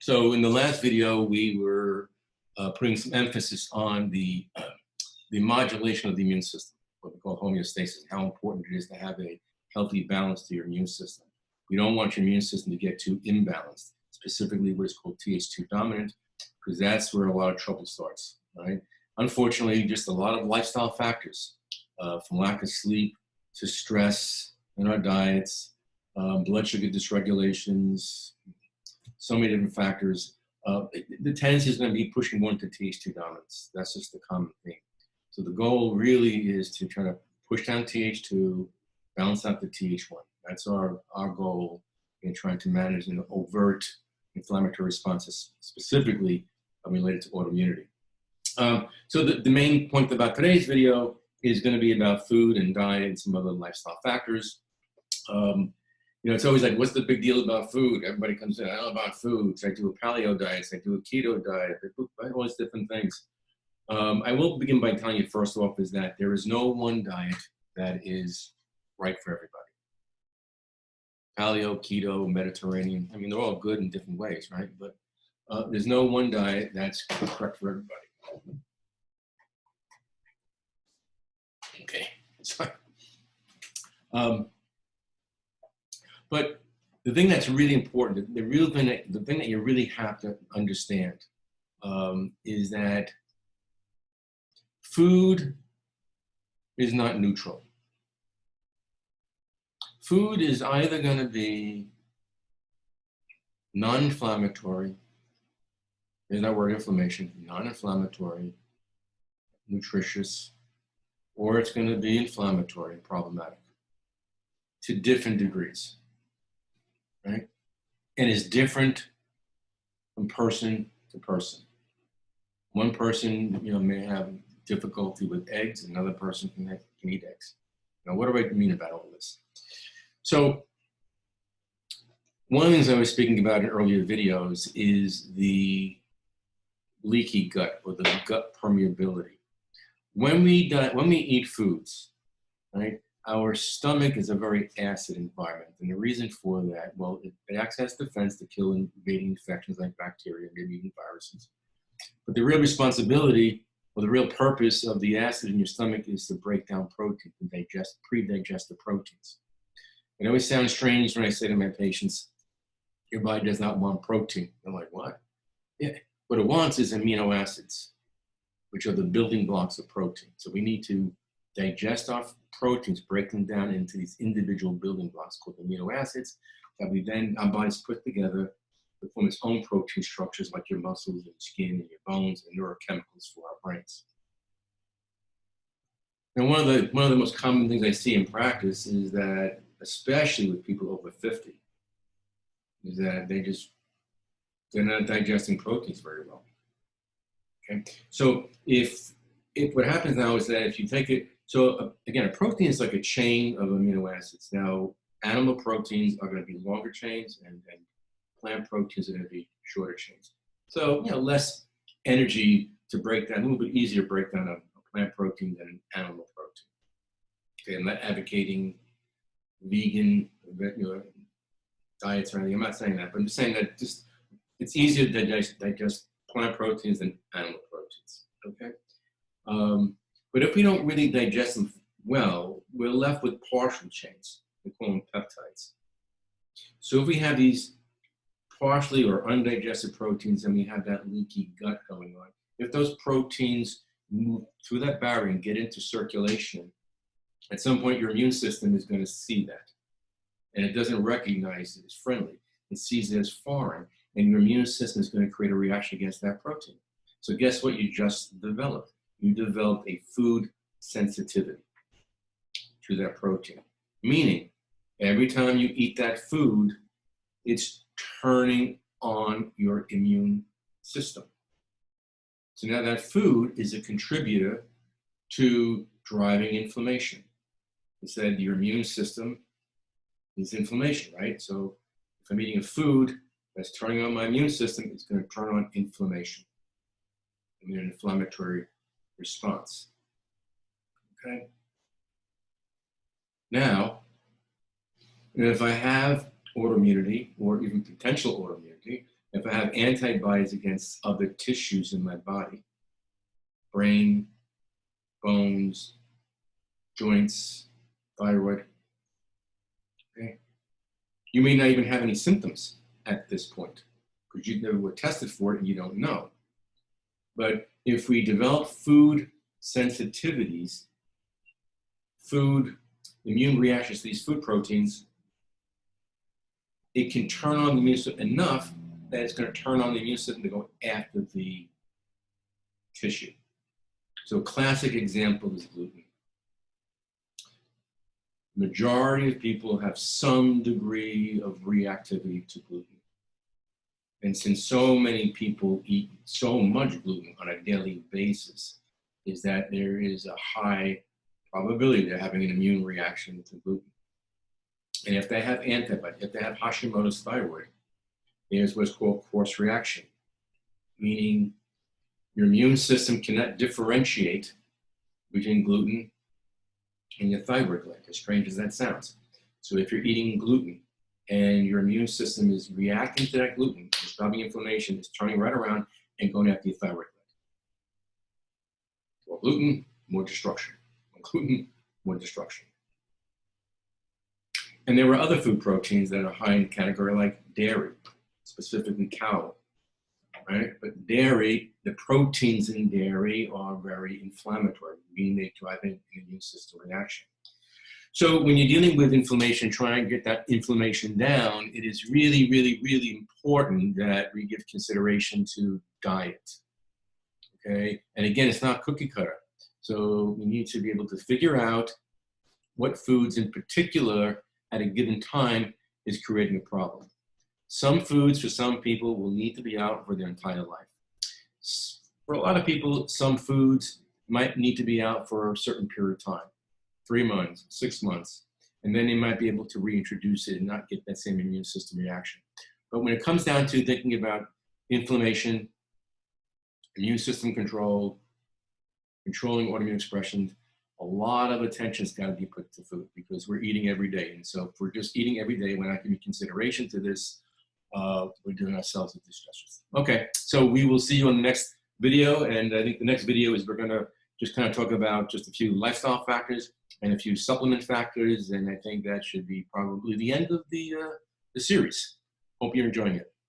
So in the last video, we were putting some emphasis on the modulation of the immune system, what we call homeostasis, how important it is to have a healthy balance to your immune system. We don't want your immune system to get too imbalanced, specifically what is called Th2 dominant, because that's where a lot of trouble starts, right? Unfortunately, just a lot of lifestyle factors, from lack of sleep to stress in our diets, blood sugar dysregulations, so many different factors. The tendency is going to be pushing more into Th2 dominance. That's just the common thing. So the goal really is to try to push down Th2, balance out the Th1. That's our goal in trying to manage an overt inflammatory responses, specifically related to autoimmunity. So the main point about today's video is going to be about food and diet and some other lifestyle factors. You know, it's always like, what's the big deal about food? Everybody comes in, I know about food. So I do a paleo diet, so I do a keto diet, I do all these different things. I will begin by telling you first off is that there is no one diet that is right for everybody. Paleo, keto, Mediterranean, I mean, they're all good in different ways, right? But there's no one diet that's correct for everybody. Okay, sorry. But the thing that's really important, the thing that you really have to understand is that food is not neutral. Food is either going to be non-inflammatory, there's that word inflammation, non-inflammatory, nutritious, or it's going to be inflammatory and problematic to different degrees, right? And is different from person to person. One person, you know, may have difficulty with eggs, another person can eat eggs. Now, what do I mean about all this? So one of the things I was speaking about in earlier videos is the leaky gut or the gut permeability. When we eat foods, right, our stomach is a very acid environment. And the reason for that, well, it acts as defense to kill invading infections like bacteria, maybe even viruses. But the real responsibility or the real purpose of the acid in your stomach is to break down protein and pre-digest the proteins. It always sounds strange when I say to my patients, your body does not want protein. I'm like, what? Yeah, what it wants is amino acids, which are the building blocks of protein. So we need to digest our proteins, break them down into these individual building blocks called amino acids that we then, our bodies put together to form its own protein structures like your muscles and skin and your bones and neurochemicals for our brains. Now, one of the most common things I see in practice is that, especially with people over 50, is that they're not digesting proteins very well. Okay, so if what happens now is that if you take it, so again, a protein is like a chain of amino acids. Now, animal proteins are going to be longer chains, and plant proteins are going to be shorter chains. So, you know, less energy to break down, a little bit easier to break down a plant protein than an animal protein. Okay, I'm not advocating vegan, you know, diets or anything. I'm not saying that, but I'm just saying that just it's easier to digest plant proteins than animal proteins. Okay. But if we don't really digest them well, we're left with partial chains. We call them peptides. So if we have these partially or undigested proteins and we have that leaky gut going on, if those proteins move through that barrier and get into circulation, at some point your immune system is going to see that. And it doesn't recognize it as friendly. It sees it as foreign. And your immune system is going to create a reaction against that protein. So guess what you just developed? You developed a food sensitivity to that protein. Meaning, every time you eat that food, it's turning on your immune system. So now that food is a contributor to driving inflammation. It said your immune system is inflammation, right? So if I'm eating a food that's turning on my immune system, it's going to turn on inflammation. I mean, an inflammatory response. Okay. Now, if I have autoimmunity or even potential autoimmunity, If I have antibodies against other tissues in my body, brain, bones, joints, thyroid, okay, you may not even have any symptoms at this point because you never were tested for it and you don't know. But if we develop food sensitivities, food immune reactions to these food proteins, it can turn on the immune system enough that it's going to turn on the immune system to go after the tissue. So a classic example is gluten. Majority of people have some degree of reactivity to gluten. And since so many people eat so much gluten on a daily basis, is that there is a high probability they're having an immune reaction to gluten. And if they have antibodies, if they have Hashimoto's thyroid, there's what's called cross reaction, meaning your immune system cannot differentiate between gluten and your thyroid gland, as strange as that sounds. So if you're eating gluten and your immune system is reacting to that gluten, it's stopping inflammation, it's turning right around and going after your thyroid gland. More gluten, more destruction. More gluten, more destruction. And there were other food proteins that are high in the category like dairy, specifically cow, right? But dairy, the proteins in dairy are very inflammatory, meaning they drive an immune system reaction. So when you're dealing with inflammation, trying to get that inflammation down, it is really, really, really important that we give consideration to diet, okay? And again, it's not cookie cutter. So we need to be able to figure out what foods in particular at a given time is creating a problem. Some foods for some people will need to be out for their entire life. For a lot of people, some foods might need to be out for a certain period of time, 3 months, 6 months, and then they might be able to reintroduce it and not get that same immune system reaction. But when it comes down to thinking about inflammation, immune system control, controlling autoimmune expression, a lot of attention's got to be put to food because we're eating every day. And so if we're just eating every day, we're not giving consideration to this, we're doing ourselves a disjustice. Okay, so we will see you on the next video. And I think the next video is we're going to just kind of talk about just a few lifestyle factors and a few supplement factors. And I think that should be probably the end of the series. Hope you're enjoying it.